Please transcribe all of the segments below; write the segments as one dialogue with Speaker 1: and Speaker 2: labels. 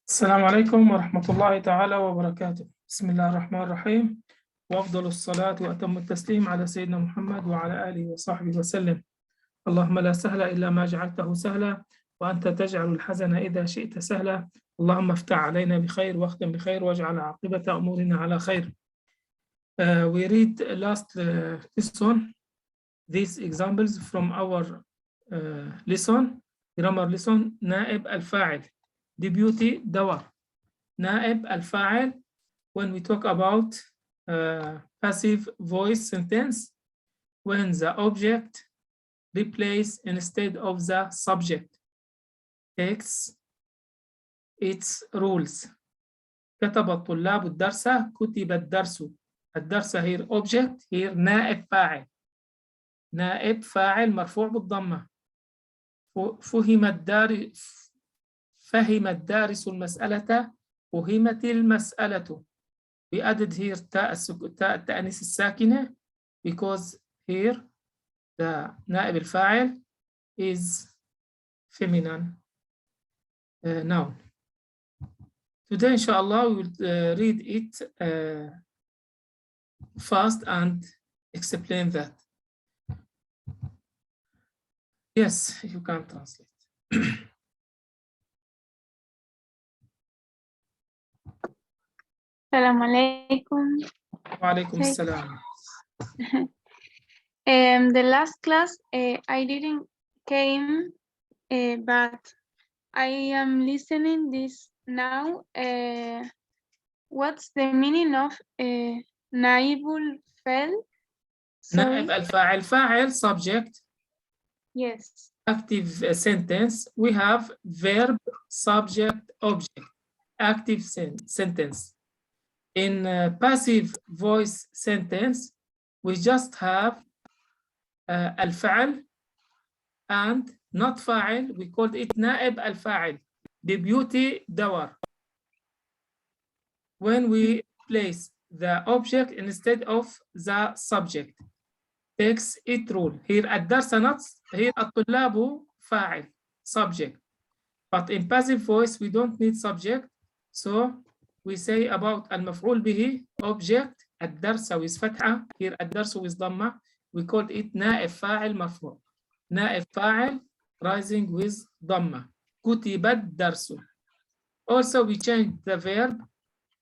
Speaker 1: السلام عليكم ورحمة الله تعالى وبركاته. بسم الله الرحمن الرحيم، وأفضل الصلاة وأتم التسليم على سيدنا محمد وعلى آله وصحبه وسلم. اللهم لا سهل إلا ما جعلته سهلا، وأنت تجعل الحزن إذا شئت سهلا. اللهم افتح علينا بخير واختم بخير واجعل عاقبة أمورنا على خير. We read last lesson these examples from our lesson, grammar lesson. نائب الفاعل deputy دور. نائب الفاعل when we talk about passive voice sentence, when the object replace instead of the subject takes its rules. كتب الطلاب الدرس، كتب الدرس. الدرس here object, here نائب فاعل. نائب فاعل مرفوع بالضمة. فهم الدارس المسألة، فهمت المسألة. We added here تاء التأنيث الساكنة because here the نائب الفاعل is feminine noun. Today inshallah we will read it fast and explain that. Yes, you can translate.
Speaker 2: Assalamu alaikum.
Speaker 1: وعليكم السلام.
Speaker 2: The last class I didn't came, but I am listening this now. What's the meaning of naibul fa'il?
Speaker 1: نائب الفاعل فاعل subject.
Speaker 2: Yes.
Speaker 1: Active sentence. We have verb, subject, object. Active sentence. In passive voice sentence, we just have الفعل and not فاعل. We called it نائب الفاعل, deputy دور. When we place the object instead of the subject, takes it rule. Here الدرس نص, here الطلاب فاعل, subject. But in passive voice, we don't need subject. So we say about المفعول به object الدرس with فتحة. Here الدرس with ضمة. We called it نائب فاعل مرفوع. نائب فاعل rising with ضمة. كتب الدرس. Also we changed the verb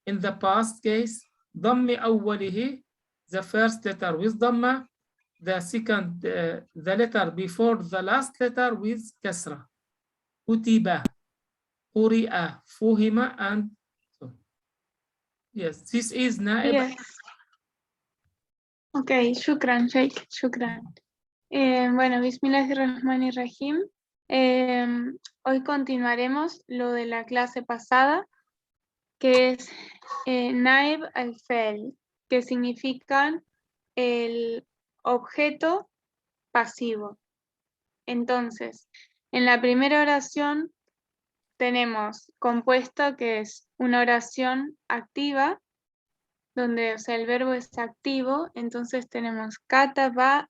Speaker 1: in the past case. ضم أوله, the first letter with ضمة. The second, the letter before the last letter with كسرة. كتب, قرئ, فهم, and so. Yes, this is نائب.
Speaker 2: Yes. Okay, shukran, Sheikh, shukran. Bueno, Bismillahirrahmanirrahim. Hoy continuaremos lo de la clase pasada, que es naib al-fa'il, que significan el objeto pasivo. Entonces, en la primera oración tenemos compuesto, que es una oración activa, donde, o sea, el verbo es activo. Entonces tenemos kataba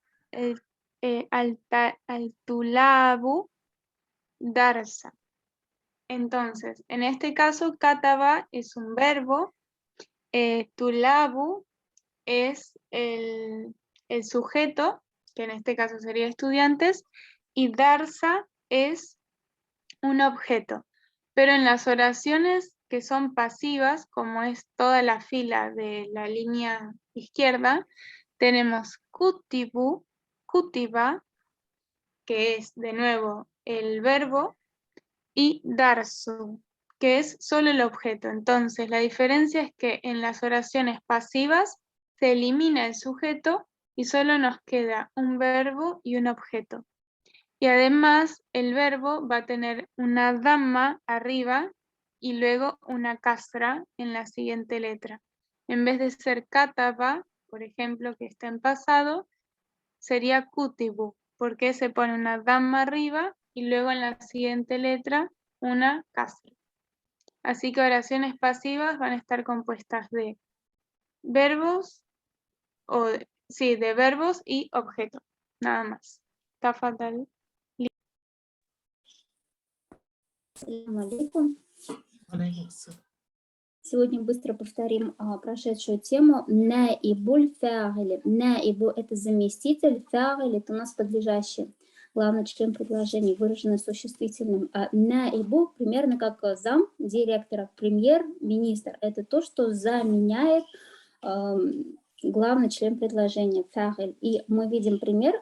Speaker 2: al-tulabu darsa. Entonces, en este caso, kataba es un verbo, tulabu es el sujeto, que en este caso sería estudiantes, y darsa es un objeto. Pero en las oraciones que son pasivas, como es toda la fila de la línea izquierda, tenemos kutibu, kutiba, que es de nuevo el verbo, y darsu, que es solo el objeto. Entonces, la diferencia es que en las oraciones pasivas se elimina el sujeto y solo nos queda un verbo y un objeto. Y además, el verbo va a tener una dhamma arriba y luego una kasra en la siguiente letra. En vez de ser kataba, por ejemplo, que está en pasado, sería kutibu, porque se pone una dhamma arriba y luego en la siguiente letra una kasra. Así que oraciones pasivas van a estar compuestas de verbos, de verbos y objetos, nada más. Tafadhal.
Speaker 3: Assalamu alaikum. Сегодня быстро повторим прошедшую тему. Наибуль фа'иль. Наибу – это заместитель, фа'иль – это у нас подлежащий. Главный член предложения, выраженный существительным. А наибу примерно как зам директора, премьер-министр. Это то, что заменяет главный член предложения, фа'иль. И мы видим пример.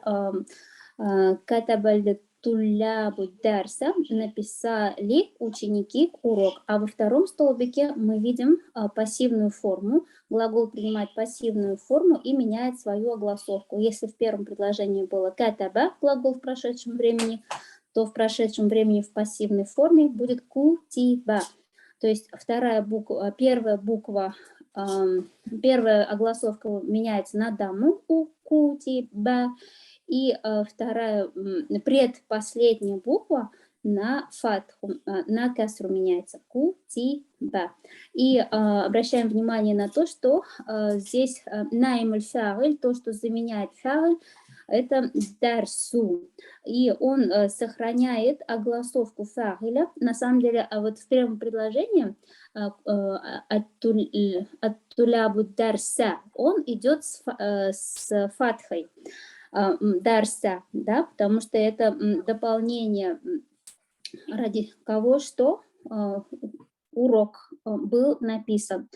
Speaker 3: Катабаль тулябу дарса, написали ученики урок. А во втором столбике мы видим пассивную форму. Глагол принимает пассивную форму и меняет свою огласовку. Если в первом предложении было катаба, глагол в прошедшем времени, то в прошедшем времени в пассивной форме будет кутиба. То есть первая огласовка меняется на даму у кутиба. И вторая, предпоследняя буква на фатху, на касру меняется. Кутиба. И обращаем внимание на то, что здесь наимуль фа'иль, то, что заменяет фа'иль, это дарсу. И он сохраняет огласовку фа'иля. На самом деле, вот в первом предложении ат-тулябу дарса, он идет с фатхой. Дарса, да, потому что это дополнение, ради кого что урок был написан.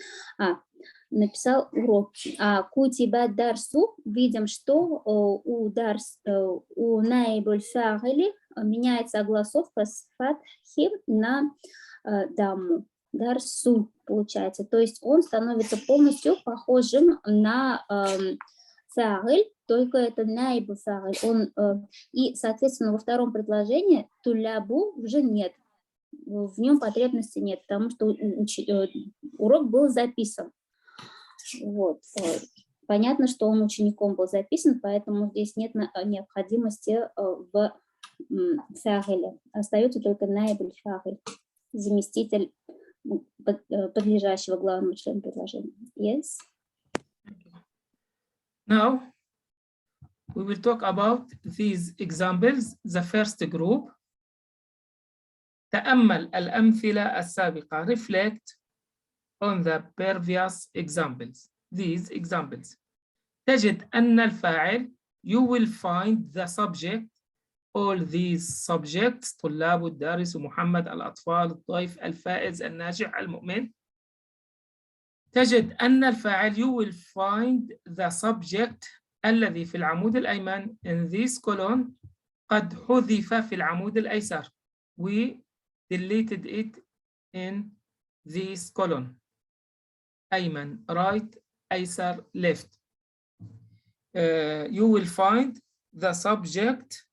Speaker 3: Написал урок. А кутиба дарсу, видим, что у наибуль фа'или меняется огласовка с фатхи на дамму. Дарсу получается. То есть он становится полностью похожим на фа'иль, только это наибу фа'иль. И, соответственно, во втором предложении тулябу уже нет. В нем потребности нет, потому что урок был записан. Вот. Понятно, что он учеником был записан, поэтому здесь нет необходимости в фа'иле. Остается только наибуль фа'иль, заместитель подлежащего главному члену предложения. Yes?
Speaker 1: Now, we will talk about these examples. The first group. تأمل الأمثلة السابقة. Reflect on the previous examples. These examples. تجد أن الفاعل. You will find the subject. All these subjects. طلاب، الدارس، محمد، الأطفال، الضيف، الفائز، الناجح، المؤمن. تجد أن الفاعل. You will find the subject الذي في العمود الأيمن in this column قد حذف في العمود الأيسر. We deleted it in this column. أيمن, right, أيسر, left. You will find the subject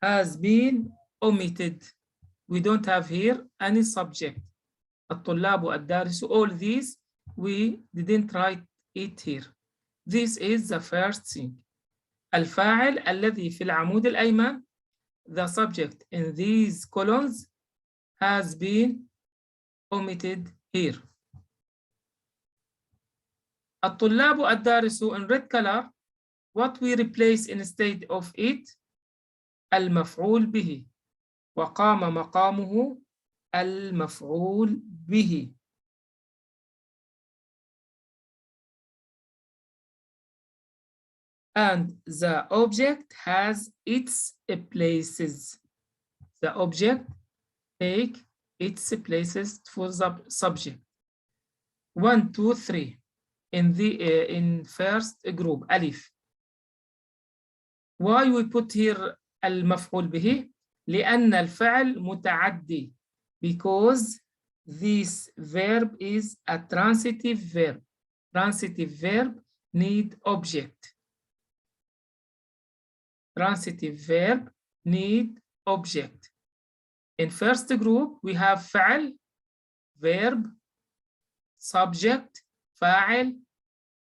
Speaker 1: has been omitted. We don't have here any subject. الطلاب والدارس, all these we didn't write it here. This is the first thing. الفاعل الذي في العمود الأيمن, the subject in these columns has been omitted here. الطلاب والدارس in red color, what we replace instead of it, المفعول به, وقام مقامه المفعول به. And the object has its places. The object take its places for the subject. 1, 2, 3. In first group, ألف. Why we put here المفعول به? لأن الفعل متعدي. Because this verb is a transitive verb. Transitive verb need object. Transitive verb need object. In first group, we have فعل, verb, subject, فاعل,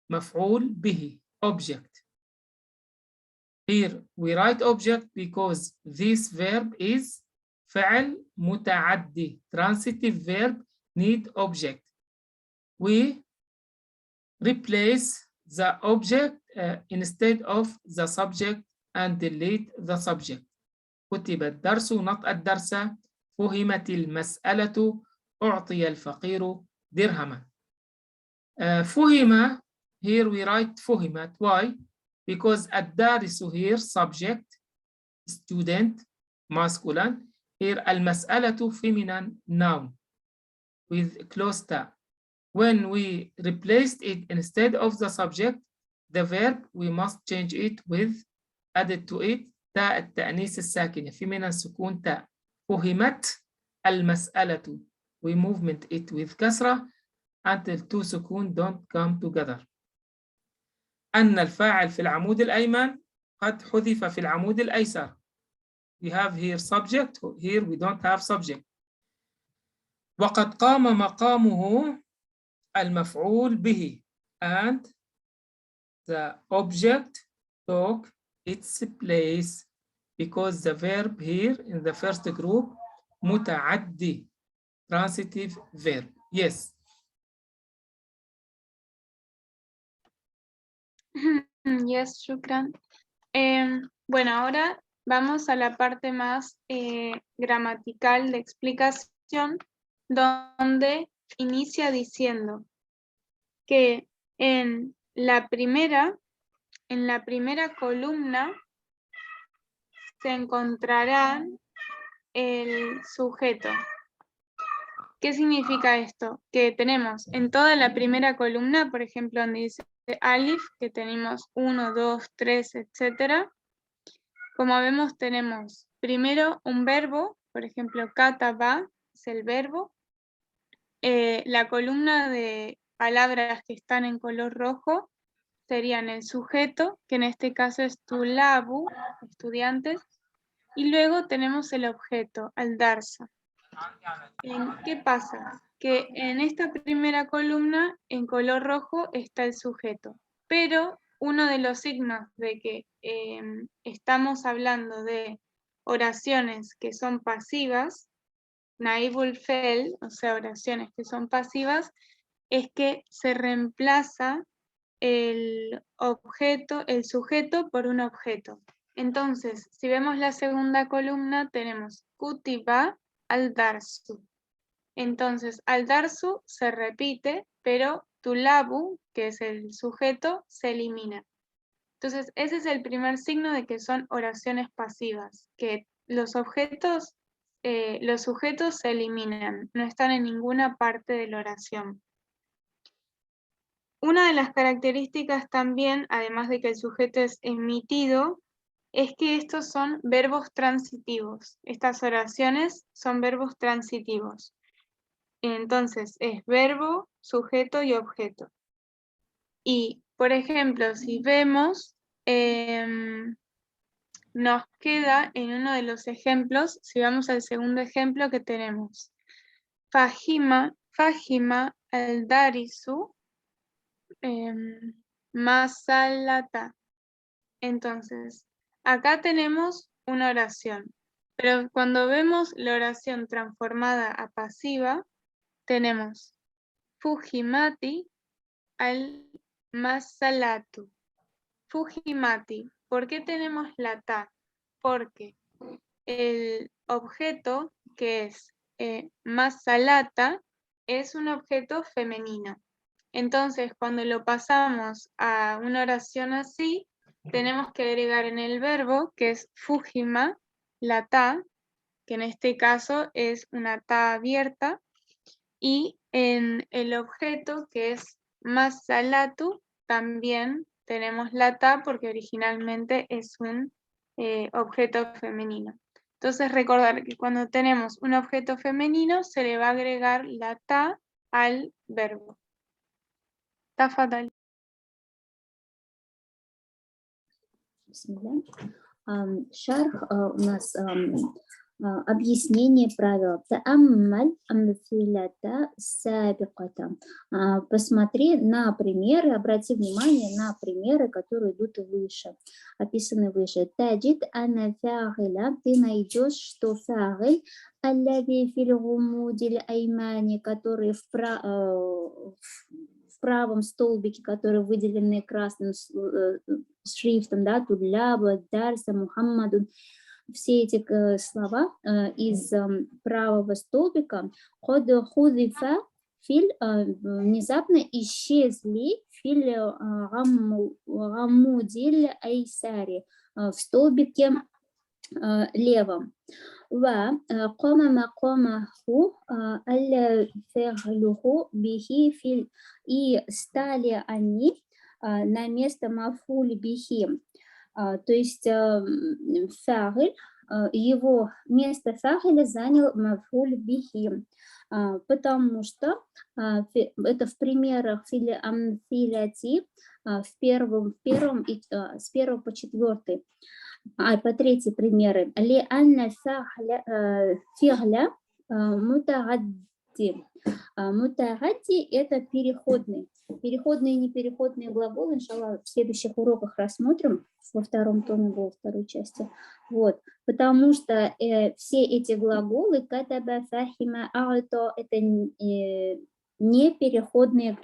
Speaker 1: مفعول به, object. Here we write object because this verb is فعل متعدي. Transitive verb need object. We replace the object instead of the subject and delete the subject. كتب الدرس not الدرس. فهمت المسألة أعطي الفقير درهما. فهم, here we write فهمت. Why? Because الدارس here subject, student, masculine. Here المسألة feminine noun with close ta. When we replaced it instead of the subject, the verb, we must change it with added to it تاء التأنيث الساكنة feminine سكون تاء. فهمت المسألة. We movement it with كسرة until two سكون don't come together. أن الفاعل في العمود الأيمن قد حذف في العمود الأيسر. We have here subject, here we don't have subject. وقد قام مقامه المفعول به and the object took its place because the verb here in the first group متعدي transitive verb. Yes.
Speaker 2: Yes, shukran. Bueno, ahora vamos a la parte más gramatical de explicación, donde inicia diciendo que en la primera columna se encontrará el sujeto. ¿Qué significa esto? Que tenemos en toda la primera columna, por ejemplo, donde dice alif, que tenemos 1, 2, 3, etc. Como vemos, tenemos primero un verbo, por ejemplo, kataba es el verbo. La columna de palabras que están en color rojo serían el sujeto, que en este caso es tulabu, estudiantes, y luego tenemos el objeto, al-darsa. ¿Qué pasa? Que en esta primera columna, en color rojo, está el sujeto, pero uno de los signos de que estamos hablando de oraciones que son pasivas, naibul fel, o sea, oraciones que son pasivas, es que se reemplaza el objeto, el sujeto por un objeto. Entonces, si vemos la segunda columna, tenemos kutiba al-darsu. Entonces, al-darsu se repite, pero tulabu, que es el sujeto, se elimina. Entonces, ese es el primer signo de que son oraciones pasivas, que los sujetos se eliminan, no están en ninguna parte de la oración. Una de las características también, además de que el sujeto es emitido, es que estos son verbos transitivos. Estas oraciones son verbos transitivos. Entonces, es verbo, sujeto y objeto. Y, por ejemplo, si vemos, nos queda en uno de los ejemplos, si vamos al segundo ejemplo que tenemos, Fahima al-darisu masalata. Entonces, acá tenemos una oración, pero cuando vemos la oración transformada a pasiva, tenemos Fujimati al-masalatu. Fujimati. ¿Por qué tenemos la ta? Porque el objeto que es masalata es un objeto femenino. Entonces, cuando lo pasamos a una oración así, tenemos que agregar en el verbo, que es fujima, la ta, que en este caso es una ta abierta, y en el objeto, que es masalatu, también tenemos la ta, porque originalmente es un objeto femenino. Entonces, recordar que cuando tenemos un objeto femenino, se le va a agregar la ta al verbo. Tafadal.
Speaker 3: Шарх у нас объяснение правил. Тааммаль амфилата сабиката. Посмотри на примеры, обрати внимание на примеры, которые идут выше, описаны выше. Таджид ана фагиля, ты найдешь, что фагиль аллади фил гумудиль аймани, который в правом столбике, которые выделены красным шрифтом, да, Тудляба, Дарса, Мухаммаду, все эти слова из правого столбика худифа филь внезапно исчезли филь гаммудиль айсари в столбике левом. وقام مقامه الفعله به في и стали они на место мафуль бихи. То есть фа'иль, его место фа'иля занял мафуль бихи, потому что это в примерах фили амфиляти в первом и с 1 по 4. По 3 примеры. Ли анна фи'ля мутаадди. Мутаадди – это переходный. Переходные и непереходные глаголы, иншаллах, в следующих уроках рассмотрим, во 2 томе, во 2 части. Вот. Потому что все эти глаголы катаба, фахима, а'то – это не переходные,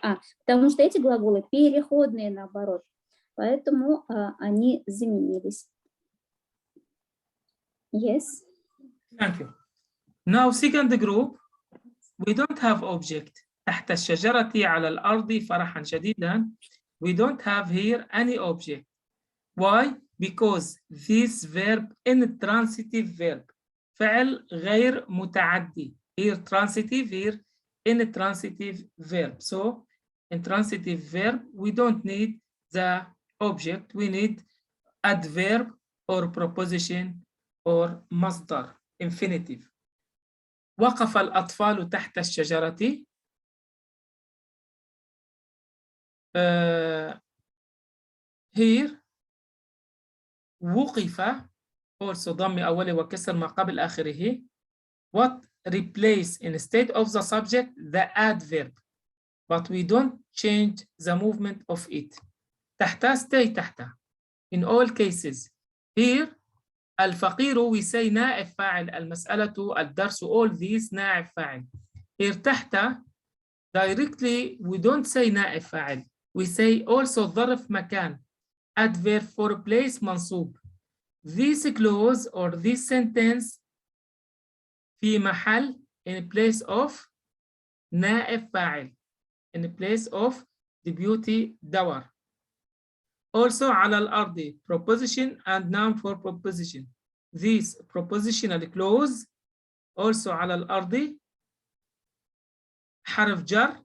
Speaker 3: потому что эти глаголы переходные наоборот. Поэтому они заменились. Yes.
Speaker 1: Thank you. Now, second group, we don't have object. تحت الشجرة على الأرض فرحا شديدا. We don't have here any object. Why? Because this verb intransitive verb. فعل غير متعدي. Here transitive, here intransitive verb. So, intransitive verb, we don't need the object. We need adverb or proposition or مصدر infinitive. وقف الأطفال تحت الشجرة. Here وقف also ضم أولي وكسر ما قبل آخره. What replace instead of the subject the adverb, but we don't change the movement of it. تحت stay تحت. In all cases. Here الفقير we say نائب فاعل. المسألة الدرس all these نائب فاعل. Here تحت directly we don't say نائب فاعل. We say also ظرف مكان. Adverb for place منصوب. This clause or this sentence في محل in place of نائب فاعل. In place of deputy دور. Also على الأرض proposition and noun for proposition. This propositional clause also على الأرض حرف جر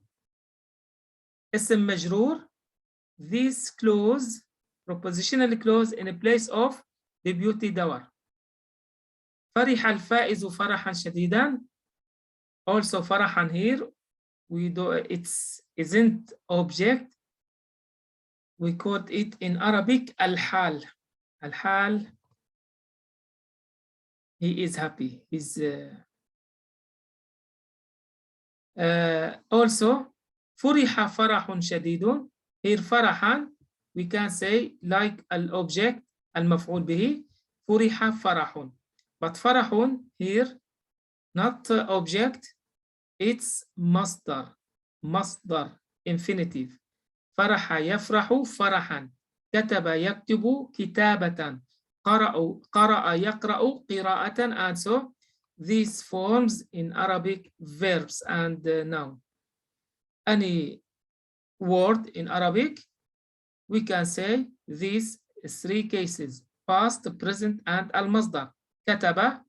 Speaker 1: اسم مجرور. This clause propositional clause in place of deputy دور. فرح الفائز فرحا شديدا. Also فرحا here we do isn't object. We called it in Arabic al-hal. Al-hal, he is happy. He's also فرح فرح شديد. Here فرحا we can say like al-object المفعول به فرح فرح. But فرح here not object, it's مصدر. مصدر infinitive. فرح يفرح فرحا. كتب يكتب كتابة. قرأ يقرأ قراءة. And so these forms in Arabic verbs and noun. Any word in Arabic we can say these 3 cases: past, present and المصدر. كتب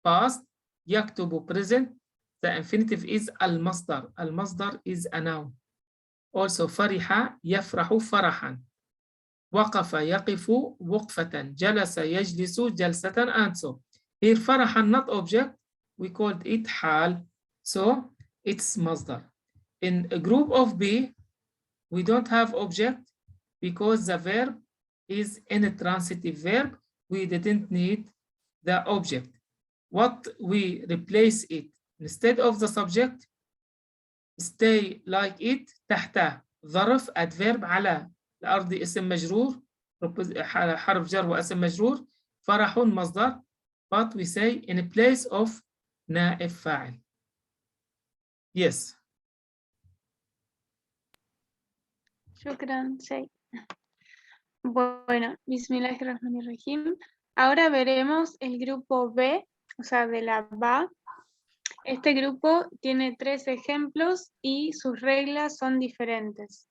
Speaker 1: past, يكتب present. The infinitive is المصدر. المصدر is a noun. Also فرح يفرح فرحا. وقف يقف وقفة. جلس يجلس جلسة. And so here فرحا not object, we called it حال, so it's مصدر. In a group of B we don't have object because the verb is in a transitive verb. We didn't need the object. What we replace it instead of the subject, stay like it. تحت ظرف adverb على الأرض اسم مجرور حرف جر واسم مجرور. فرح مصدر, but we say in place of نائب فاعل. Yes.
Speaker 2: شكرا. Bueno, Bismillahirrahmanirrahim. Ahora veremos el grupo B, o sea, de la ba. Este grupo tiene 3 ejemplos y sus reglas son diferentes.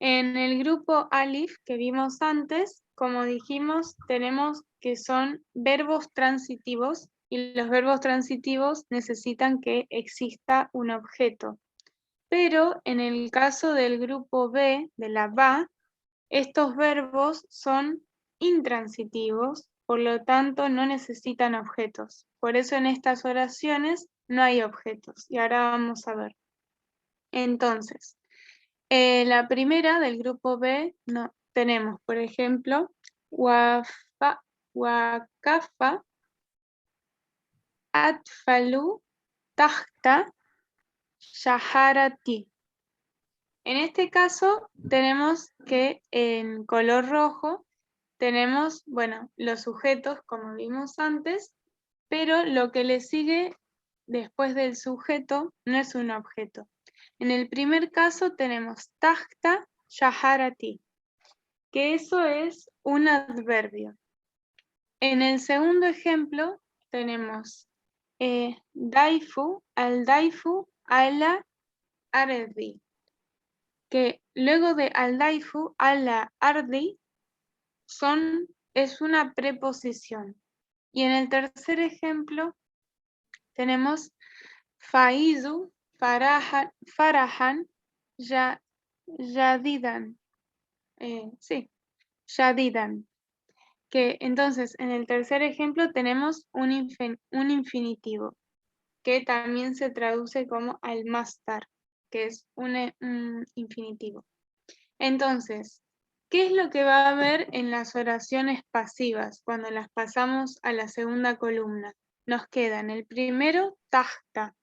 Speaker 2: En el grupo Alif que vimos antes, como dijimos, tenemos que son verbos transitivos y los verbos transitivos necesitan que exista un objeto. Pero en el caso del grupo B, de la ba, estos verbos son intransitivos, por lo tanto no necesitan objetos. Por eso en estas oraciones no hay objetos. Y ahora vamos a ver. Entonces, la primera del grupo B no, tenemos, por ejemplo, wakafa, atfalu, tahta, shaharati. En este caso tenemos que en color rojo tenemos, bueno, los sujetos como vimos antes, pero lo que le sigue después del sujeto no es un objeto. En el primer caso tenemos tahta shaharati, que eso es un adverbio. En el segundo ejemplo tenemos daifu, al daifu, ala ardi, que luego de al daifu, ala ardi, es una preposición. Y en el tercer ejemplo tenemos faizu, farahan, yadidan. Sí, yadidan. Que entonces en el tercer ejemplo tenemos un infinitivo, que también se traduce como al mastar, que es un infinitivo. Entonces, ¿qué es lo que va a haber en las oraciones pasivas cuando las pasamos a la segunda columna? Nos queda en el primero tahta,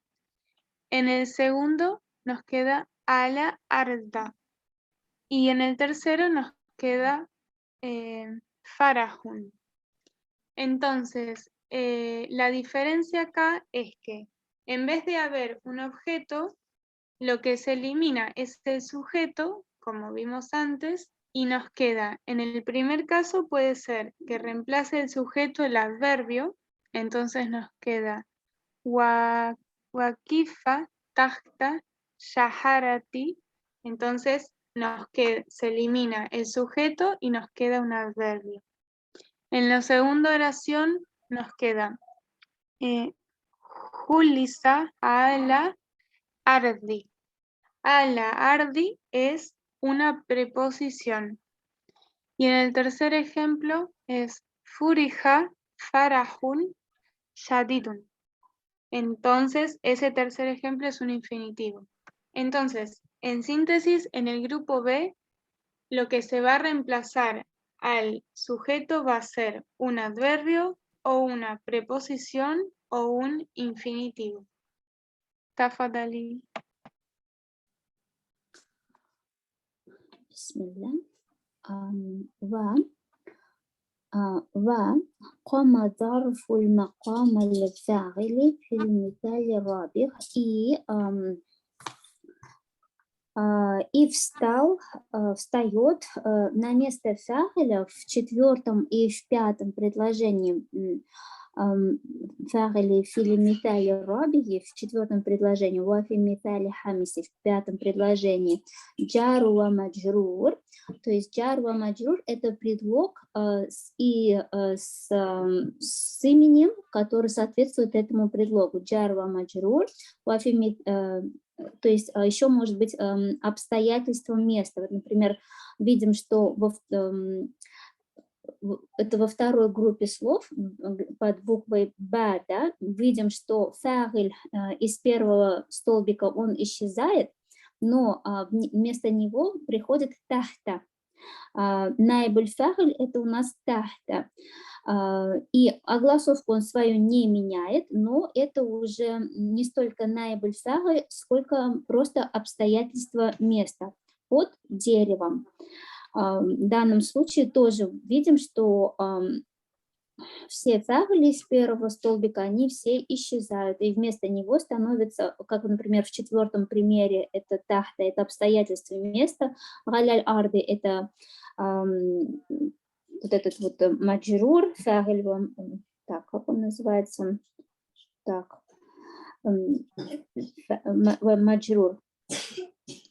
Speaker 2: en el segundo nos queda ala arda y en el tercero nos queda farahun. Entonces, la diferencia acá es que en vez de haber un objeto, lo que se elimina es el sujeto, como vimos antes, y nos queda, en el primer caso puede ser que reemplace el sujeto el adverbio, entonces nos queda wakifa, tahta, shaharati, entonces se elimina el sujeto y nos queda un adverbio. En la segunda oración nos queda julisa ala ardi. Ala ardi es una preposición. Y en el tercer ejemplo es furija farahun shadidun. Entonces, ese tercer ejemplo es un infinitivo. Entonces, en síntesis, en el grupo B, lo que se va a reemplazar al sujeto va a ser un adverbio o una preposición o un infinitivo. Tafadali.
Speaker 3: Bismillah. وقام ظرف المقام الفاعل في المثال الرابع и встает на место фа'иля в четвертом и в пятом предложении фа'или фили митали рабии в четвертом предложении, вафи митали хамиси в пятом предложении, джару ва маджрур. То есть джар ва маджрур – это предлог с именем, который соответствует этому предлогу. Джар ва маджрур, то есть еще может быть обстоятельства места. Вот, например, видим, что это во второй группе слов под буквой Б, да, видим, что фа'иль из первого столбика он исчезает, но вместо него приходит тахта. Наибуль фа'иль это у нас тахта. И огласовку он свою не меняет, но это уже не столько наибуль фа'иль, сколько просто обстоятельства места под деревом. В данном случае тоже видим, что все фа'или из первого столбика, они все исчезают, и вместо него становится, как, например, в четвертом примере, это тахта, это обстоятельства места, галяль арды, это вот этот вот маджрур, фа'иль, так, как он называется? Так, маджрур.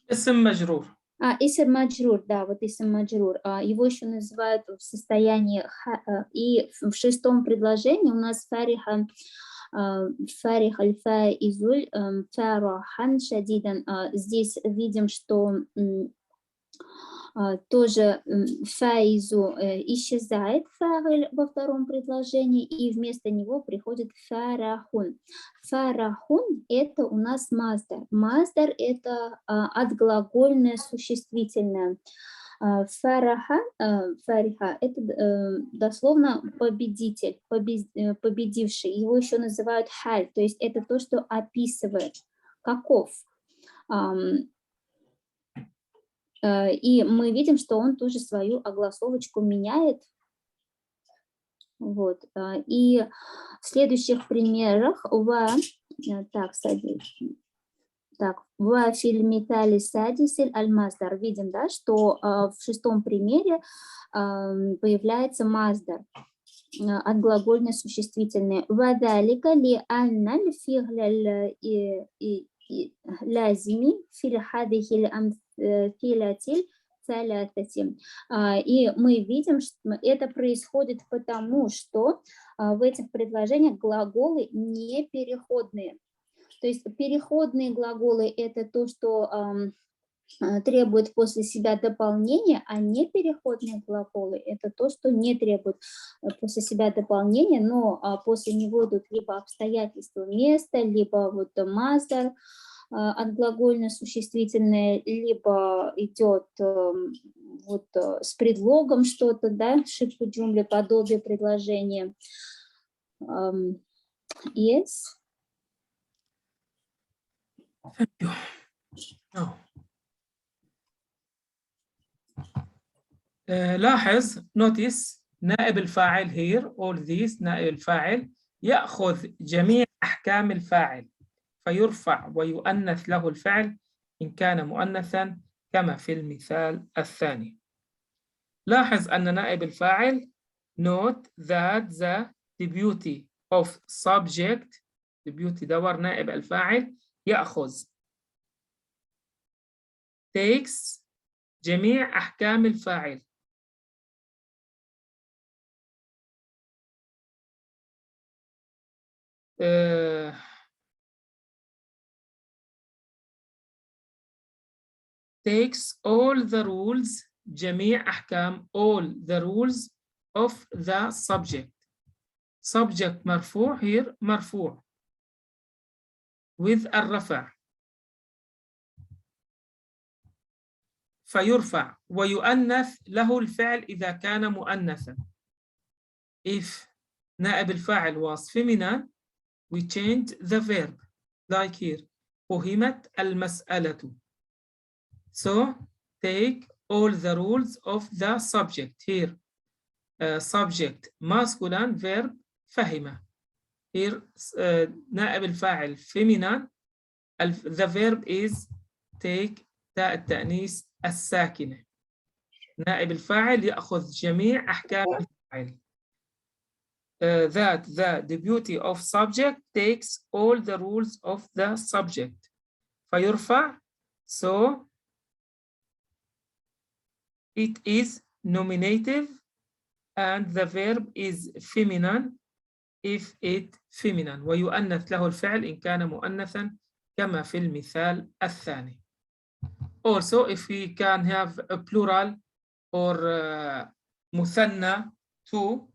Speaker 1: اسم مجرور.
Speaker 3: Исм маджрур, да, вот исм маджрур. Его еще называют в состоянии и в шестом предложении у нас фариха аль-фаизуль фарахан шадидан. Здесь видим, что тоже фаизу исчезает фа'иль во втором предложении, и вместо него приходит фарахун. Фарахун – это у нас маздар. Маздар – это отглагольное существительное. Фариха – это дословно победитель, победивший. Его еще называют халь, то есть это то, что описывает, каков. И мы видим, что он тоже свою огласовочку меняет. Вот. И в следующих примерах в фильметали садисель аль-маздар. Видим, да, что в шестом примере появляется маздар, отглагольное существительное. Вадалика ли анналь фигляль лазими филхадихиль амфилятиль салятати. И мы видим, что это происходит потому, что в этих предложениях глаголы не переходные. То есть переходные глаголы – это то, что требует после себя дополнения, а не переходные глаголы – это то, что не требует после себя дополнения, но после него идут либо обстоятельства места, либо вот маздар, отглагольное существительное, либо идет вот с предлогом что-то, да, шибху джумли, подобие предложения. Yes.
Speaker 1: Thank you. No. لاحظ notice نائب الفاعل here all these نائب الفاعل يأخذ جميع أحكام الفاعل فيرفع ويؤنث له الفعل إن كان مؤنثا كما في المثال الثاني. لاحظ أن نائب الفاعل note that the deputy of subject deputy دور نائب الفاعل يأخذ takes جميع أحكام الفاعل takes all the rules جميع أحكام all the rules of the subject. Subject مرفوع here مرفوع with الرفع فيرفع ويؤنث له الفعل إذا كان مؤنثا. If نائب الفاعل was feminine we change the verb like here فهمت المسألة. So take all the rules of the subject here. Subject masculine verb فهم. Here نائب الفاعل feminine the verb is take تاء التأنيث الساكنة. نائب الفاعل يأخذ جميع أحكام الفاعل. That the deputy of subject takes all the rules of the subject. فيرفع so it is nominative and the verb is feminine if it feminine ويؤنث له الفعل إن كان مؤنثا كما في المثال الثاني. Also if we can have a plural or مثنى too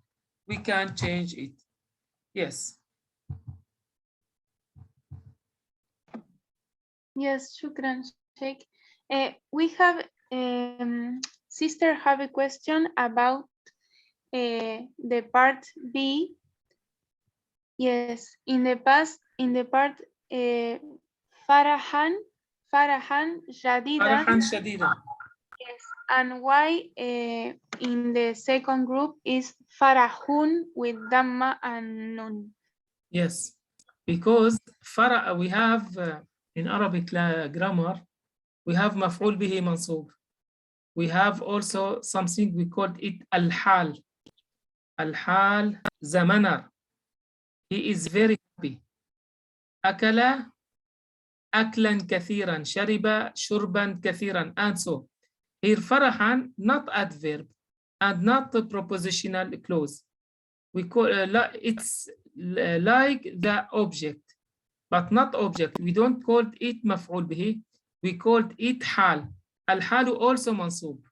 Speaker 1: we can change it. Yes.
Speaker 2: Yes, shukran, Sheikh. We have sister have a question about the part B. Yes, in the part Farahan Shadidan.
Speaker 1: Farahan Shadidan.
Speaker 2: Yes, and why in the second group is Farahun with Dhamma and Nun?
Speaker 1: Yes, because we have in Arabic grammar we have مفعول به منصوب We have also something we called it al-hal. Al-hal, the manner. He is very happy. أكل أكلا كثيرا, شرب شربا كثيرا, and so. Here فرحا, not adverb and not the prepositional clause. We call it's like the object, but not object. We don't call it مفعول به. We called it حال. الحال also منصوب.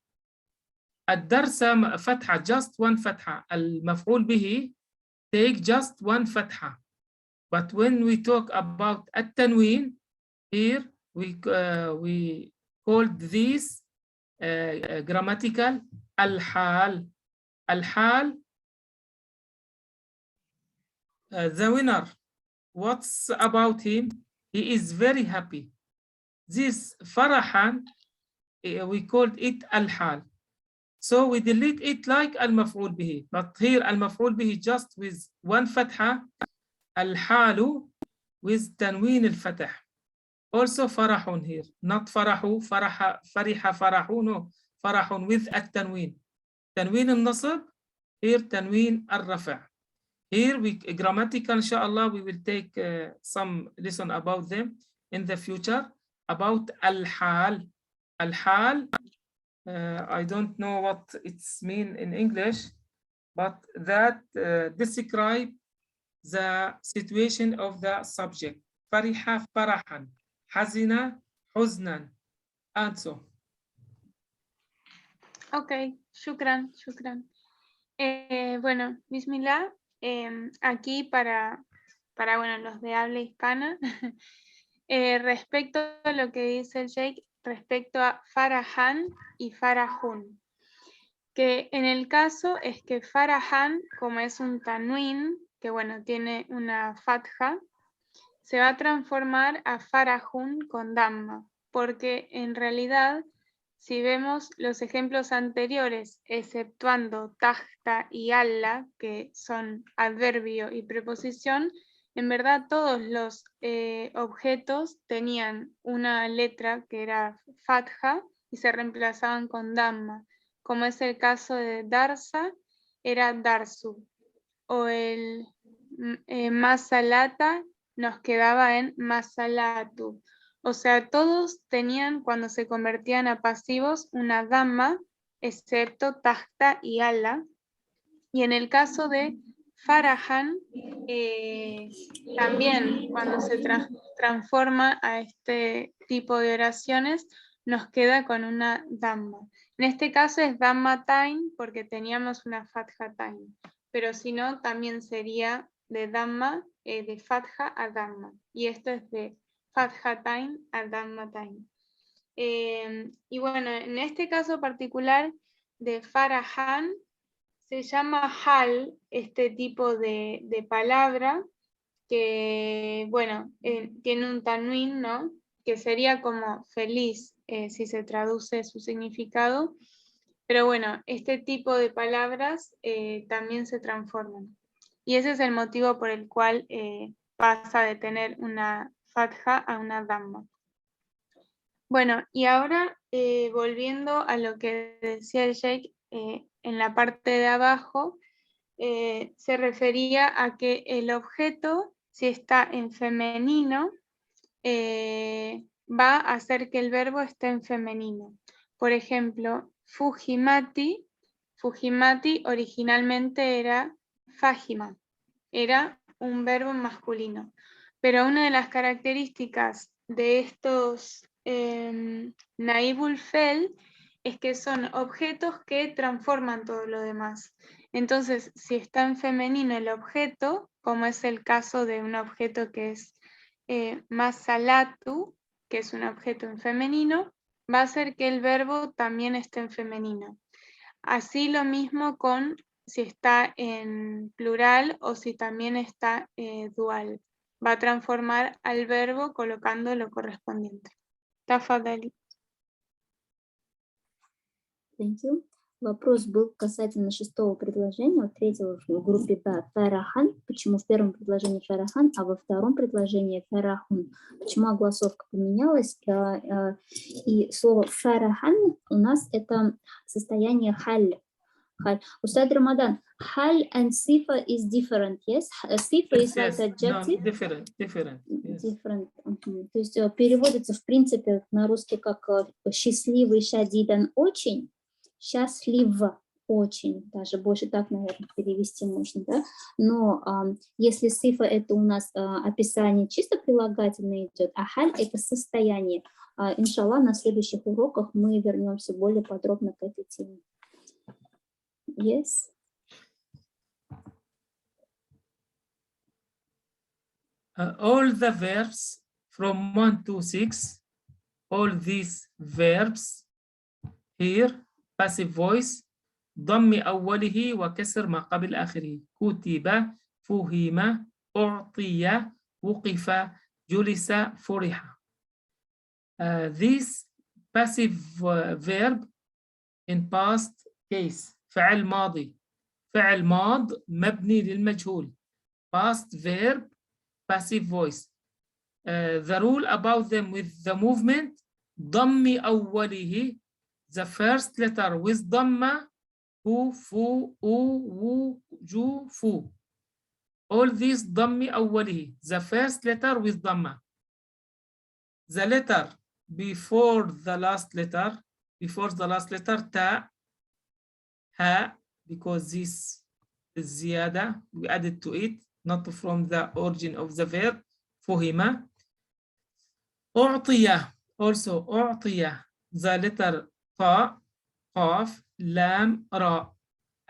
Speaker 1: الدرس فتحة, just one فتحة. المفعول به take just one فتحة. But when we talk about التنوين, here we called this grammatical الحال. الحال, the winner, what's about him? He is very happy. This فرحا, we called it الحال. So we delete it like المفعول به. But here المفعول به just with one فتحة. الحال with تنوين الفتح. Also فرح here. Not فرح, فرح فرح, no. فرح with التنوين. تنوين النصب. Here تنوين الرفع. Here we grammatical, inshallah, we will take some lesson about them in the future. About al-hal. Al-hal, I don't know what it's mean in English, but that describe the situation of the subject. Fariha farahan, hazina huznan, and so.
Speaker 2: Ok, shukran, shukran. Bueno, bismillah. Aquí para bueno, los de habla hispana, respecto a lo que dice el Sheikh, respecto a Farahan y Farahun, que en el caso es que Farahan, como es un tanwin, que bueno, tiene una fatha, se va a transformar a Farahun con Dhamma, porque en realidad, si vemos los ejemplos anteriores, exceptuando tahta y alla, que son adverbio y preposición, en verdad todos los objetos tenían una letra que era fatha y se reemplazaban con dhamma, como es el caso de darsa, era darsu, o el masalata nos quedaba en masalatu. O sea, todos tenían, cuando se convertían a pasivos, una dhamma, excepto tahta y ala. Y en el caso de Farahan, también cuando se transforma a este tipo de oraciones, nos queda con una dhamma. En este caso es dhammatain porque teníamos una fathatain, pero si no, también sería de dhamma, de fatha a dhamma. Y esto es de fathatain a dhammatain. Y bueno, en este caso particular de Farahan, se llama hal, este tipo de palabra, que, bueno, tiene un tanwin, ¿no? Que sería como feliz, si se traduce su significado. Pero bueno, este tipo de palabras también se transforman. Y ese es el motivo por el cual pasa de tener una fatha a una dhamma. Bueno, y ahora volviendo a lo que decía el Sheikh, en la parte de abajo, se refería a que el objeto, si está en femenino, va a hacer que el verbo esté en femenino. Por ejemplo, Fujimati, Fujimati originalmente era Fajima, era un verbo masculino. Pero una de las características de estos Naibul Fel es que son objetos que transforman todo lo demás. Entonces, si está en femenino el objeto, como es el caso de un objeto que es masalatu, que es un objeto en femenino, va a hacer que el verbo también esté en femenino. Así lo mismo con si está en plural o si también está dual. Va a transformar al verbo colocando lo correspondiente. Tafadali.
Speaker 3: Thank you. Вопрос был касательно шестого предложения, вот третьего в группе Б. Фарахан. Почему в первом предложении фарахан, а во втором предложении фарахун? Почему огласовка поменялась? И слово фарахан у нас это состояние халь. Ustad Ramadan, hal and sifa is different, yes? Sifa is like adjective.
Speaker 1: No, different. Yes.
Speaker 3: Different. То есть переводится в принципе на русский как счастливый, шадидан, очень, счастлив, очень, даже больше так, наверное, перевести можно, да? Но если сифа это у нас описание чисто прилагательное идет, а халь это состояние. Иншаллах, на следующих уроках мы вернемся более подробно к этой теме. Yes.
Speaker 1: All the verbs from 1 to 6, all these verbs here, passive voice, ضم أوله وكسر ما قبل آخره. كتب، فهم، أعطي، وقف، جلس، فرح. This passive verb in past case فعل ماضي، فعل ماض مبني للمجهول. Past verb passive voice. The rule about them with the movement ضم أوله, the first letter with ضمة هو فو أو وو جو فو. All these ضم أوله, the first letter with ضمة. The letter before the last letter تا, ها, because this is زيادة, we added to it, not from the origin of the verb. فهم. أعطي, also أعطي, the letter قا, قاف, لام, را.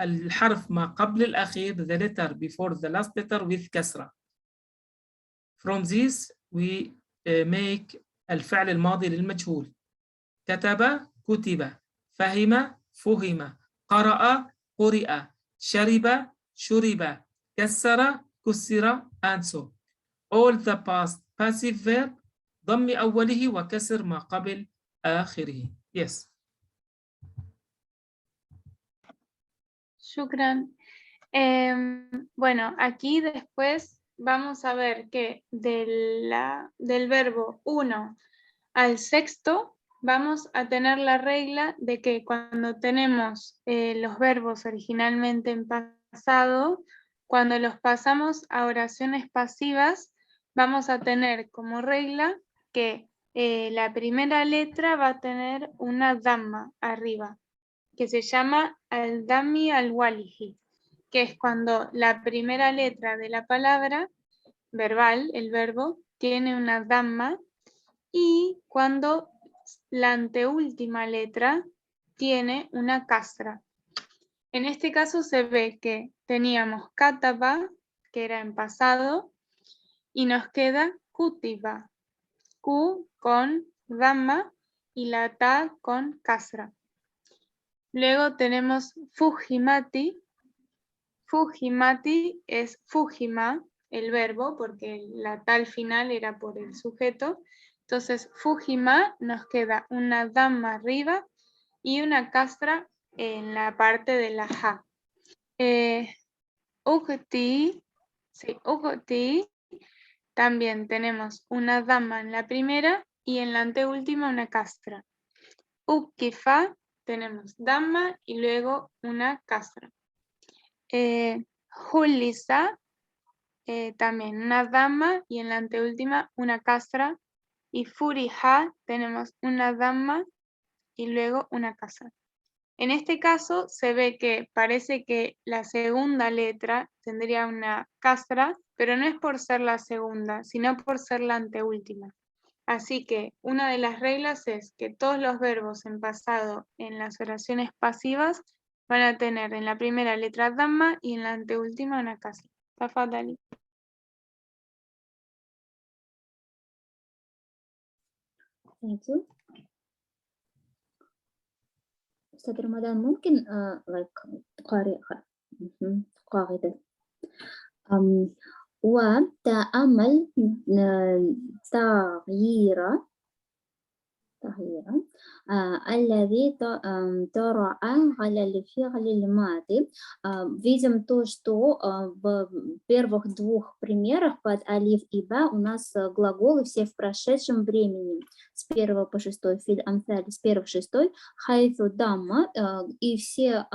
Speaker 1: الحرف ما قبل الأخير, the letter before the last letter with كسرة. From this we make الفعل الماضي للمجهول. كتب، كتب، فهم، فهم، قرأ، قرئ، شرب، شرب، كسر، كسر, and so. All the past passive verb ضم أوله وكسر ما قبل آخره. Yes.
Speaker 2: Shukran. Bueno, aquí después vamos a ver que del verbo 1 al sexto vamos a tener la regla de que cuando tenemos los verbos originalmente en pasado, cuando los pasamos a oraciones pasivas, vamos a tener como regla que la primera letra va a tener una dhamma arriba, que se llama al-dami al-walihi, que es cuando la primera letra de la palabra verbal, el verbo, tiene una dhamma, y cuando la anteúltima letra tiene una kasra. En este caso se ve que teníamos kataba, que era en pasado, y nos queda kutiba, ku con dhamma y la ta con kasra. Luego tenemos fujimati. Fujimati es fujima, el verbo, porque la tal final era por el sujeto. Entonces, fujima nos queda una dhamma arriba y una kasra en la parte de la ja. Ukti, sí, ukti, también tenemos una dhamma en la primera y en la anteúltima una kasra. Ukifa, tenemos dhamma y luego una kasra. Julisa, también una dhamma y en la anteúltima una kasra. Y furiha tenemos una dhamma y luego una kasra. En este caso se ve que parece que la segunda letra tendría una kasra, pero no es por ser la segunda, sino por ser la anteúltima. Así que una de las reglas es que todos los verbos en pasado en las oraciones pasivas van a tener en la primera letra dhamma y en la anteúltima una kasra. Tafadhali.
Speaker 3: Thank you. أستاذ رمضان ممكن تقارئ قاعدة وتأمل تغيير طهيرا. الذي طرأ على الفعل الماضي. Видим то, что в первых двух примерах под алиф и ба у нас глаголы все в прошедшем времени. С 1 по 6, фил амсаль, с 1 по 6, хайфу дамма, и все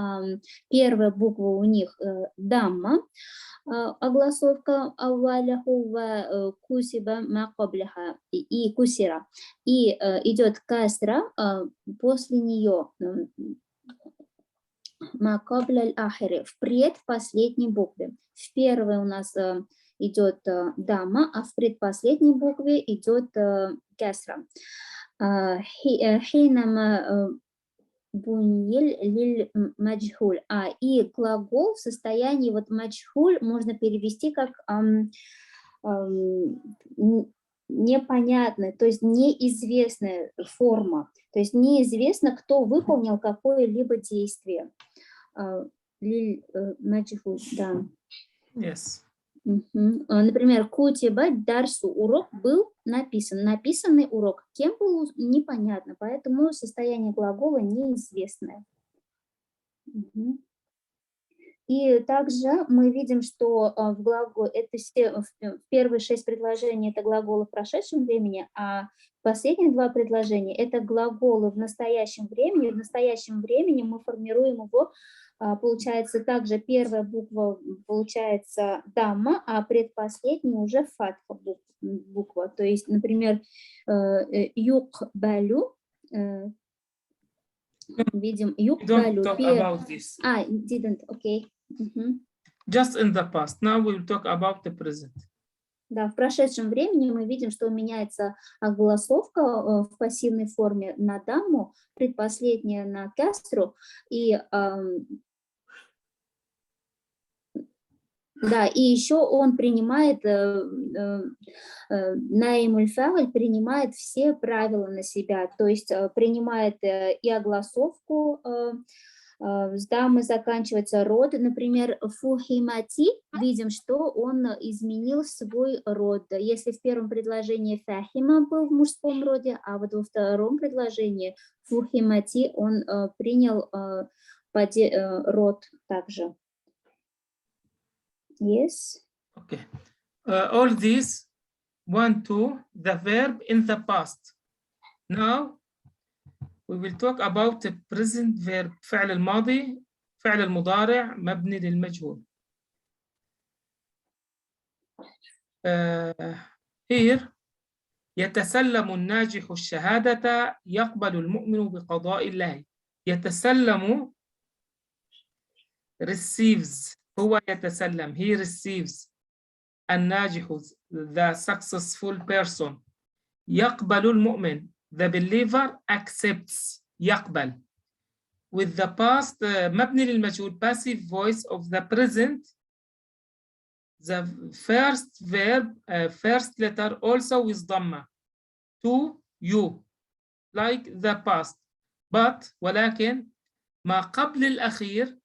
Speaker 3: первые буквы у них дамма. Огласовка авваляху ва кусиба ма кабляха и кусира. И идет касра после нее ма кабля аль-ахири, в предпоследней букве. В первой у нас идет дамма, а в предпоследней букве идет касра. Хинама буньель лиль маджхуль. И глагол в состоянии вот маджхуль можно перевести как непонятная, то есть неизвестная форма, то есть неизвестно, кто выполнил какое-либо действие. Лиль маджхуль, да.
Speaker 1: Yes.
Speaker 3: Например, кутиба дарсу, урок был написан. Написанный урок. Кем был, непонятно, поэтому состояние глагола неизвестное. И также мы видим, что в глагол, это первые 6 предложений это глаголы в прошедшем времени, а последние 2 предложения это глаголы в настоящем времени. В настоящем времени мы формируем его. Получается также первая буква получается дамма, а предпоследняя уже фатха буква. То есть, например, юкбалю, видим юкбалю.
Speaker 1: Don't talk about this.
Speaker 3: Didn't, okay.
Speaker 1: Just in the past. Now we will talk about the present.
Speaker 3: Да, в прошедшем времени мы видим, что меняется огласовка в пассивной форме на дамму, предпоследняя на касру, и да, и еще он принимает, наимуль фа'ль принимает все правила на себя, то есть принимает и огласовку, с дамы заканчивается род, например, фухимати, видим, что он изменил свой род. Если в первом предложении фахима был в мужском роде, а вот во втором предложении фухимати он принял род также. Yes.
Speaker 1: Okay. All these 1, 2, the verb in the past. Now we will talk about the present verb. فعل الماضي، فعل المضارع مبني للمجهول. Here يتسلم الناجح الشهادة يقبل المؤمن بقضاء الله. يتسلم receives، هو يتسلم، he receives. الناجح the successful person. يقبل المؤمن the believer accepts. يقبل. With the past مبني للمجهول passive voice of the present, the first verb first letter also with ضمة to you like the past, but ولكن ما قبل الأخير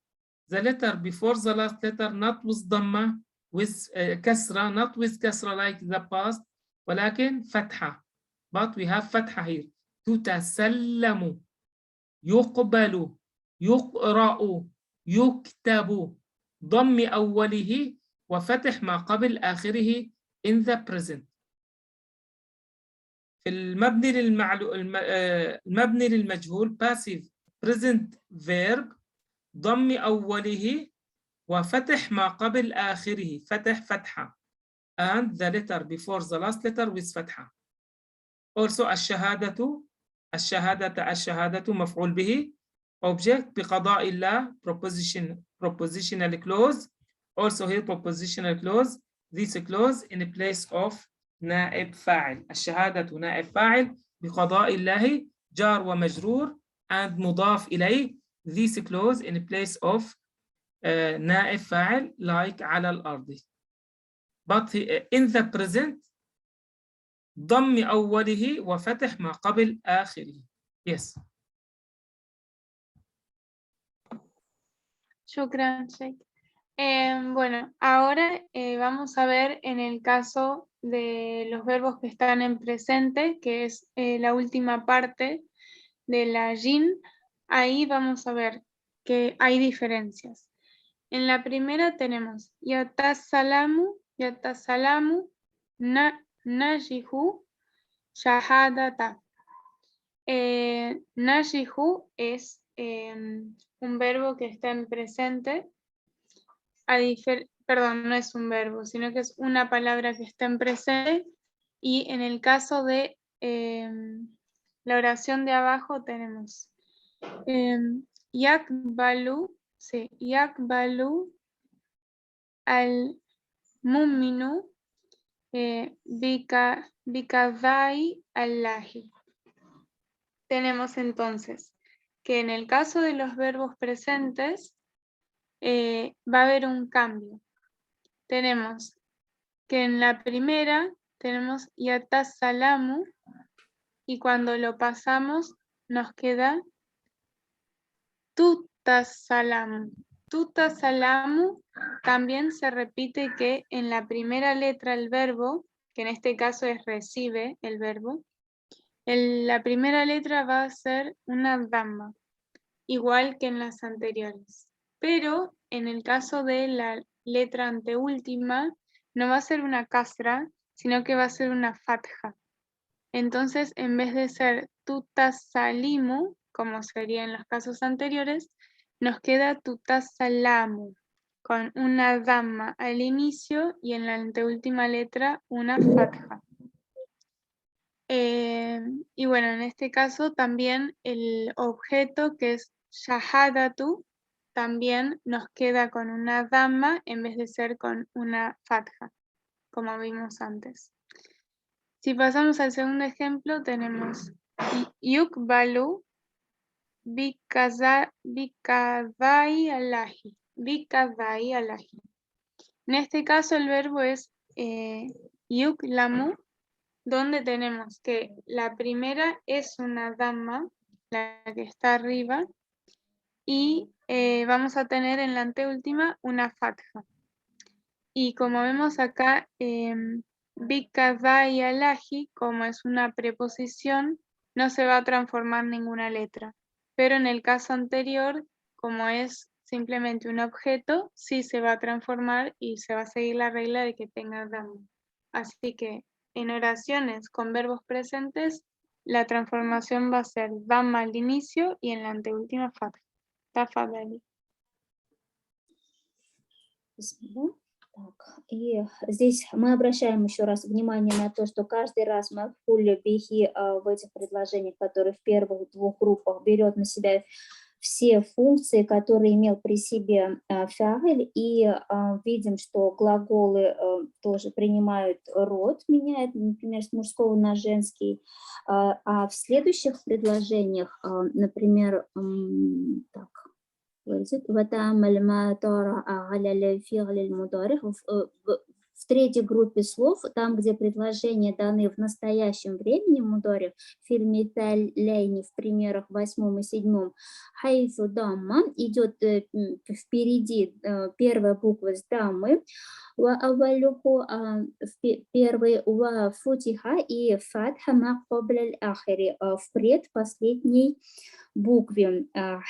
Speaker 1: the letter before the last letter not with ضمة with كسرة, not with كسرة like the past, ولكن فتحة, but we have فتحة here. تتسلم، يقبل، يقرأ، يكتب، ضم أوله وفتح ما قبل آخره in the present. في المبني للمجهول passive present verb ضم أوله وفتح ما قبل آخره، فتح فتحة, and the letter before the last letter with فتحة. Also الشهادة مفعول به object بقضاء الله propositional clause. Also here propositional clause, this clause in place of نائب فاعل. الشهادة نائب فاعل بقضاء الله جار ومجرور and مضاف إليه. This clause in place of نائب فاعل like على الأرض. But in the present ضم أوله وفتح ما قبل آخره. Yes.
Speaker 2: Shukran, Sheikh. Bueno, ahora vamos a ver en el caso de los verbos que están en presente, que es la última parte de la yin, ahí vamos a ver que hay diferencias. En la primera tenemos yatasalamu, najihu, shahadata. Najihu es un verbo que está en presente, perdón, no es un verbo, sino que es una palabra que está en presente, y en el caso de la oración de abajo tenemos yakbalu, sí, yakbalu al muminu bikadai allahi. Tenemos entonces que en el caso de los verbos presentes va a haber un cambio. Tenemos que en la primera tenemos yatasalamu, y cuando lo pasamos nos queda tutasalamu. Tutasalamu también se repite que en la primera letra el verbo, que en este caso es recibe el verbo, la primera letra va a ser una dhamma, igual que en las anteriores. Pero en el caso de la letra anteúltima, no va a ser una kasra, sino que va a ser una fatha. Entonces, en vez de ser tutasalimu, como sería en los casos anteriores, nos queda tutasalamu, con una dhamma al inicio y en la anteúltima letra una fatha. Y bueno, en este caso también el objeto, que es shahadatu, también nos queda con una dhamma en vez de ser con una fatha, como vimos antes. Si pasamos al segundo ejemplo, tenemos yukbalu bikadai alahi. Bikadai alahi. En este caso el verbo es yuklamu, donde tenemos que la primera es una dhamma, la que está arriba, y vamos a tener en la anteúltima una fatha. Y como vemos acá, bikadai alahi, como es una preposición, no se va a transformar ninguna letra. Pero en el caso anterior, como es simplemente un objeto, sí se va a transformar y se va a seguir la regla de que tenga dhamma. Así que en oraciones con verbos presentes, la transformación va a ser dhamma al inicio y en la anteúltima fatha. Tafadali.
Speaker 3: Так, и здесь мы обращаем еще раз внимание на то, что каждый раз мaf'уль бихи в этих предложениях, которые в первых двух группах, берет на себя все функции, которые имел при себе фа'иль, и видим, что глаголы тоже принимают род, меняют, например, с мужского на женский, а в следующих предложениях, например, так, в третьей группе слов, там, где предложения даны в настоящем времени мудари, в фильме «Талляйни» в примерах 8 и 7, хайфу дамма, идет впереди первая буква с даммы, первый ва футиха и фатха ма кабля аль-ахири, в предпоследней букве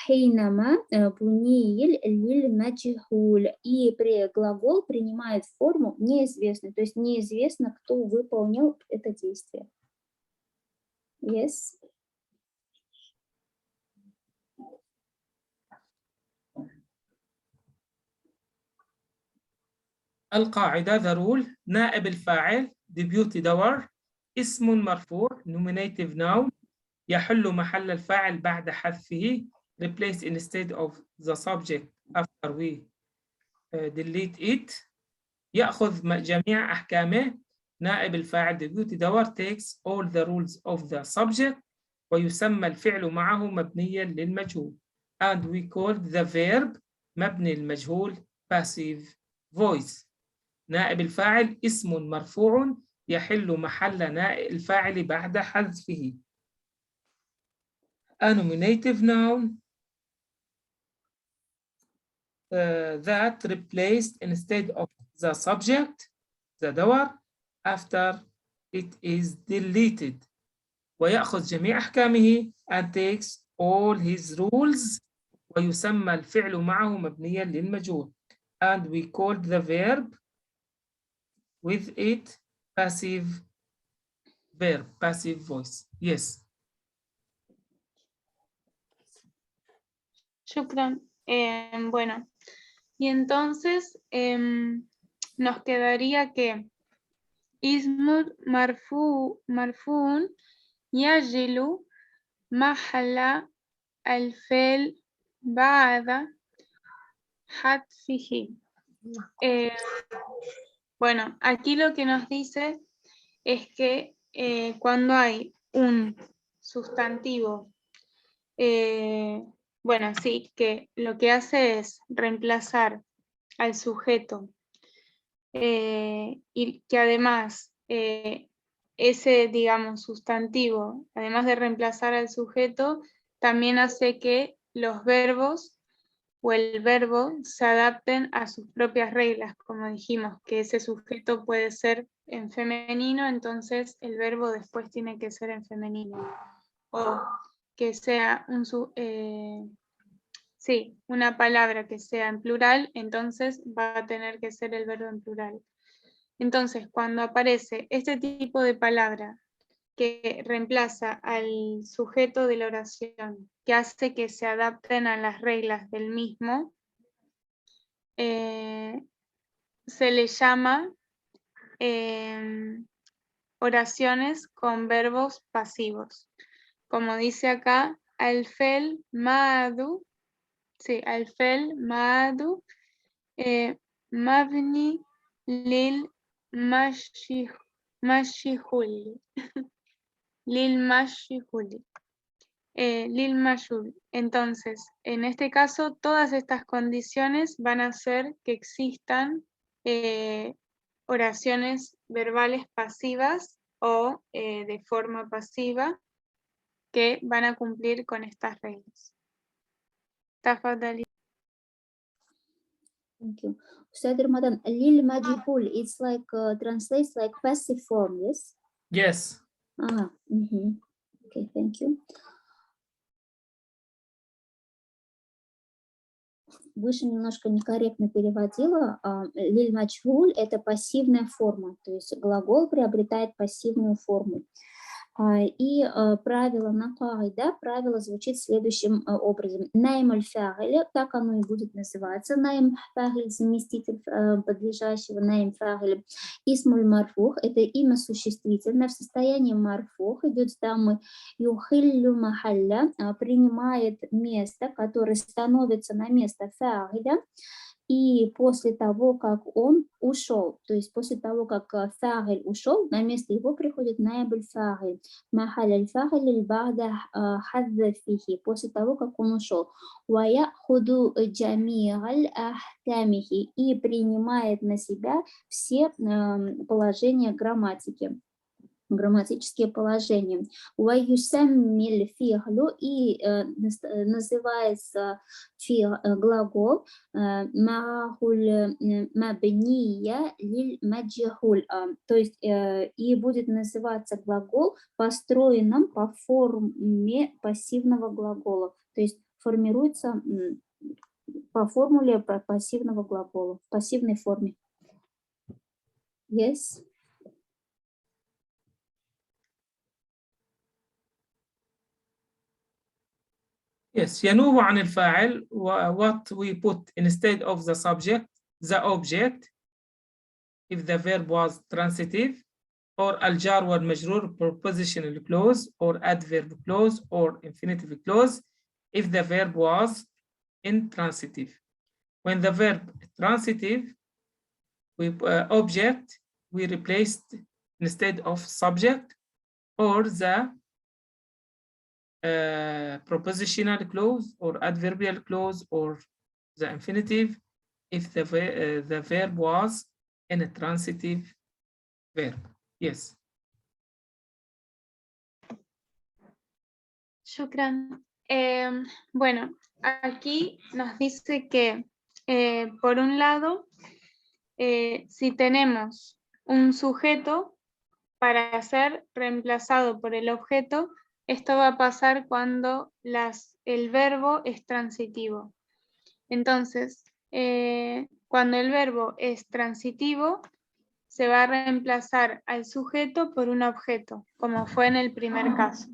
Speaker 3: хейнама бунииль лиль маджхуль, и глагол принимает форму неизвестной, то есть неизвестно, кто выполнил это действие. Yes.
Speaker 1: القاعدة the rule نائب الفاعل deputy دور اسم مرفوع nominative noun يحل محل الفاعل بعد حذفه replace instead of the subject after we delete it يأخذ جميع أحكامه نائب الفاعل deputy دور takes all the rules of the subject ويسمى الفعل معه مبنيا للمجهول and we call the verb مبني المجهول passive voice نائب الفاعل اسم مرفوع يحل محل نائب الفاعل بعد حذفه. A nominative noun that replaced instead of the subject, the doer, after it is deleted. ويأخذ جميع أحكامه and takes all his rules. ويسمى الفعل معه مبنيا للمجهول. And we called the verb with it passive verb, passive voice. Yes.
Speaker 2: Shukran. Bueno, y entonces nos quedaría que ismur marfuun yajilu mahala al-fel ba'da hatfihi. Bueno, aquí lo que nos dice es que cuando hay un sustantivo, bueno, sí, que lo que hace es reemplazar al sujeto y que además ese, digamos, sustantivo, además de reemplazar al sujeto, también hace que los verbos o el verbo se adapten a sus propias reglas, como dijimos, que ese sujeto puede ser en femenino, entonces el verbo después tiene que ser en femenino. O que sea una palabra que sea en plural, entonces va a tener que ser el verbo en plural. Entonces, cuando aparece este tipo de palabra que reemplaza al sujeto de la oración, que hace que se adapten a las reglas del mismo, se le llama oraciones con verbos pasivos. Como dice acá, al-fel ma'adu, sí, al-fel ma'adu mabni lil mashihuli. Lil mashihuli. Lil mashul. Entonces, en este caso, todas estas condiciones van a hacer que existan oraciones verbales pasivas o de forma pasiva que van a cumplir con estas reglas. Tafadali.
Speaker 3: Thank you. Ustad Ramadan, lil majhul, it's like translates like passive form, yes?
Speaker 1: Yes.
Speaker 3: Okay, thank you. Выше немножко некорректно переводила. Лиль маджхуль — это пассивная форма, то есть глагол приобретает пассивную форму. И правило на кайда, правило звучит следующим образом. Найм аль-фа'иль, так оно и будет называться. Найм фа'иль, заместитель подлежащего, найм фа'иль. Исмуль марфух, это имя существительное в состоянии марфух, идет с дамы юхиллю махалля, принимает место, которое становится на место фа'иля. И после того, как он ушел, то есть после того, как фа'иль ушел, на место его приходит наиб аль-фа'иль. Махаль аль-фа'иль аль-бада хаддафихи, после того, как он ушел. Вая худу джами'аль ахкамихи, и принимает на себя все положения грамматики. Грамматические положения. Уаюсаммиль фи'лю, и называется глагол махуль мабния лиль маджхуль, то есть и будет называться глагол построенным по форме пассивного глагола, то есть формируется по формуле пассивного глагола, в пассивной форме. Yes.
Speaker 1: Yes, ينوب عن الفاعل. What we put instead of the subject, the object, if the verb was transitive, or الجار والمجرور prepositional clause, or adverb clause, or infinitive clause, if the verb was intransitive. When the verb transitive, with object, we replaced instead of subject, or the prepositional clause or adverbial clause or the infinitive if the verb was in a transitive verb. Yes.
Speaker 2: Shukran. Bueno, aquí nos dice que por un lado, si tenemos un sujeto, para ser reemplazado por el objeto, esto va a pasar cuando el verbo es transitivo. Entonces, cuando el verbo es transitivo, se va a reemplazar al sujeto por un objeto, como fue en el primer caso.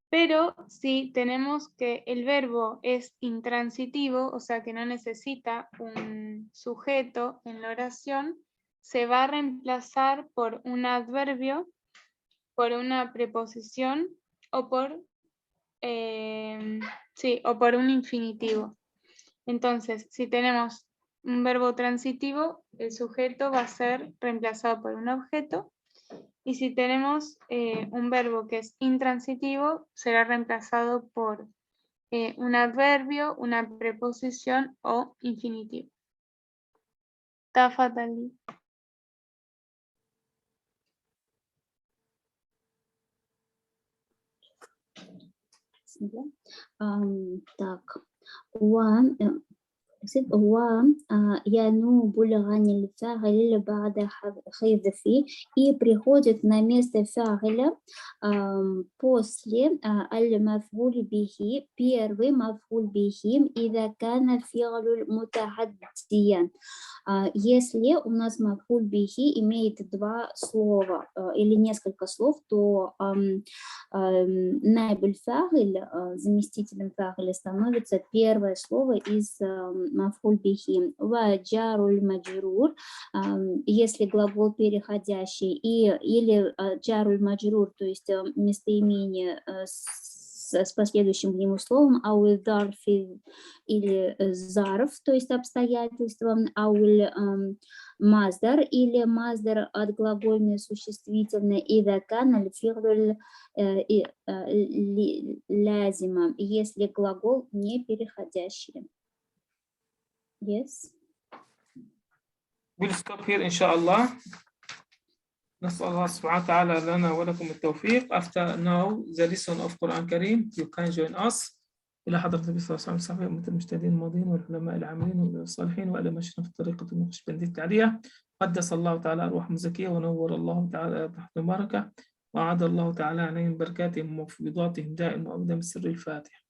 Speaker 2: Pero si tenemos que el verbo es intransitivo, o sea que no necesita un sujeto en la oración, se va a reemplazar por un adverbio, por una preposición o por un infinitivo. Entonces, si tenemos un verbo transitivo, el sujeto va a ser reemplazado por un objeto. Y si tenemos un verbo que es intransitivo, será reemplazado por un adverbio, una preposición o infinitivo. Tafadhali.
Speaker 3: Так, янубу лганиль фа'иль ба'да хидфи, и приходит на место фа'иля после аль-маф'уль бихи, первый маф'уль бихи, ида кана фи'люль мутахаддиян. Если у нас маф'уль бихи имеет два слова или несколько слов, то наиб аль-фа'иль, заместителем фа'иля, становится первое слово из маф'уль бихи. Ва джаруль маджрур, если глагол переходящий, или джаруль маджрур, то есть местоимение с последующим к нему словом, ауль дарфи или зарф, то есть обстоятельства, ауль маздар или маздар от глагольное существительное, ида кан аль-фи'ль лязима, если глагол не переходящий. Yes.
Speaker 1: We'll stop here, inshallah. نسأل الله سبحانه وتعالى لنا ولكم التوفيق. After now the lesson of Quran Kareem, you can join us. إلى حضرة النبي صلى الله عليه وسلم وصحبه المجتهدين الماضين والعلماء العاملين والصالحين وإلى مشينا في طريقة النقشبندية التعالية. قدس الله تعالى أرواح مزكية ونور الله تعالى تحت البركة وأعاد الله تعالى عليهم بركاتهم ومفيضاتهم دائما وأبدا بالسر الفاتح.